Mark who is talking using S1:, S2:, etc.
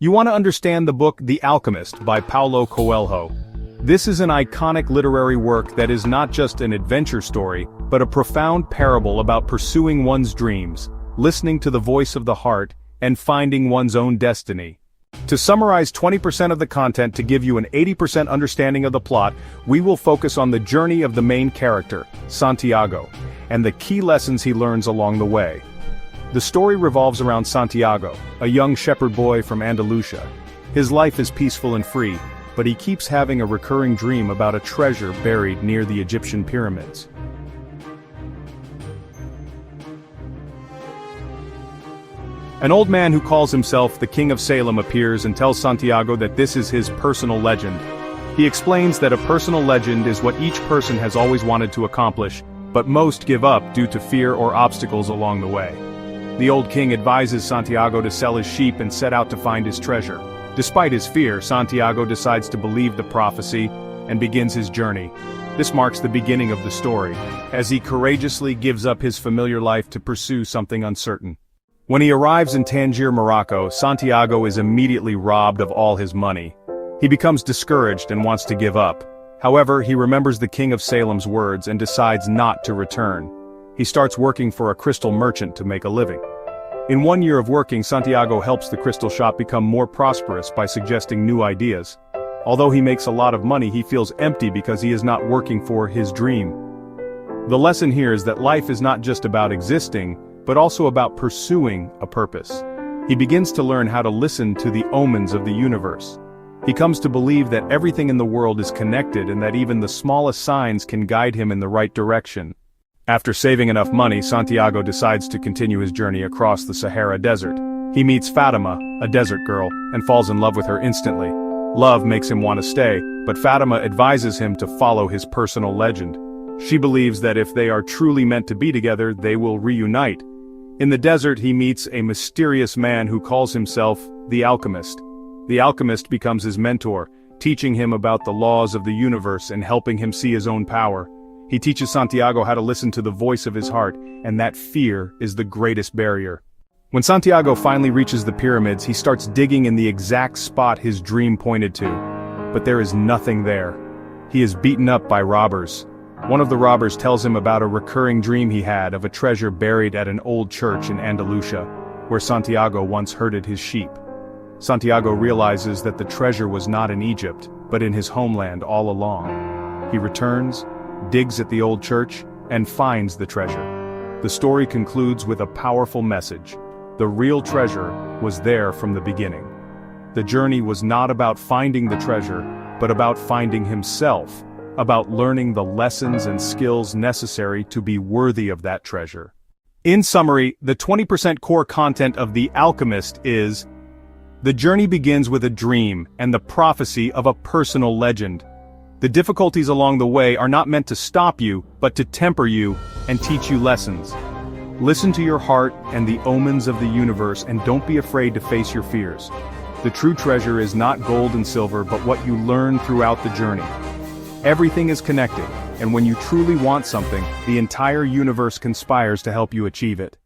S1: You want to understand the book The Alchemist by Paulo Coelho. This is an iconic literary work that is not just an adventure story, but a profound parable about pursuing one's dreams, listening to the voice of the heart, and finding one's own destiny. To summarize 20% of the content to give you an 80% understanding of the plot, we will focus on the journey of the main character, Santiago, and the key lessons he learns along the way. The story revolves around Santiago, a young shepherd boy from Andalusia. His life is peaceful and free, but he keeps having a recurring dream about a treasure buried near the Egyptian pyramids. An old man who calls himself the King of Salem appears and tells Santiago that this is his personal legend. He explains that a personal legend is what each person has always wanted to accomplish, but most give up due to fear or obstacles along the way. The old king advises Santiago to sell his sheep and set out to find his treasure. Despite his fear, Santiago decides to believe the prophecy and begins his journey. This marks the beginning of the story, as he courageously gives up his familiar life to pursue something uncertain. When he arrives in Tangier, Morocco, Santiago is immediately robbed of all his money. He becomes discouraged and wants to give up. However, he remembers the King of Salem's words and decides not to return. He starts working for a crystal merchant to make a living. In 1 year of working, Santiago helps the crystal shop become more prosperous by suggesting new ideas. Although he makes a lot of money, he feels empty because he is not working for his dream. The lesson here is that life is not just about existing, but also about pursuing a purpose. He begins to learn how to listen to the omens of the universe. He comes to believe that everything in the world is connected and that even the smallest signs can guide him in the right direction. After saving enough money, Santiago decides to continue his journey across the Sahara Desert. He meets Fatima, a desert girl, and falls in love with her instantly. Love makes him want to stay, but Fatima advises him to follow his personal legend. She believes that if they are truly meant to be together, they will reunite. In the desert, he meets a mysterious man who calls himself the Alchemist. The Alchemist becomes his mentor, teaching him about the laws of the universe and helping him see his own power. He teaches Santiago how to listen to the voice of his heart, and that fear is the greatest barrier. When Santiago finally reaches the pyramids, he starts digging in the exact spot his dream pointed to. But there is nothing there. He is beaten up by robbers. One of the robbers tells him about a recurring dream he had of a treasure buried at an old church in Andalusia, where Santiago once herded his sheep. Santiago realizes that the treasure was not in Egypt, but in his homeland all along. He returns, digs at the old church, and finds the treasure. The story concludes with a powerful message. The real treasure was there from the beginning. The journey was not about finding the treasure, but about finding himself, about learning the lessons and skills necessary to be worthy of that treasure. In summary, the 20% core content of The Alchemist is: the journey begins with a dream and the prophecy of a personal legend. The difficulties along the way are not meant to stop you, but to temper you and teach you lessons. Listen to your heart and the omens of the universe, and don't be afraid to face your fears. The true treasure is not gold and silver, but what you learn throughout the journey. Everything is connected, and when you truly want something, the entire universe conspires to help you achieve it.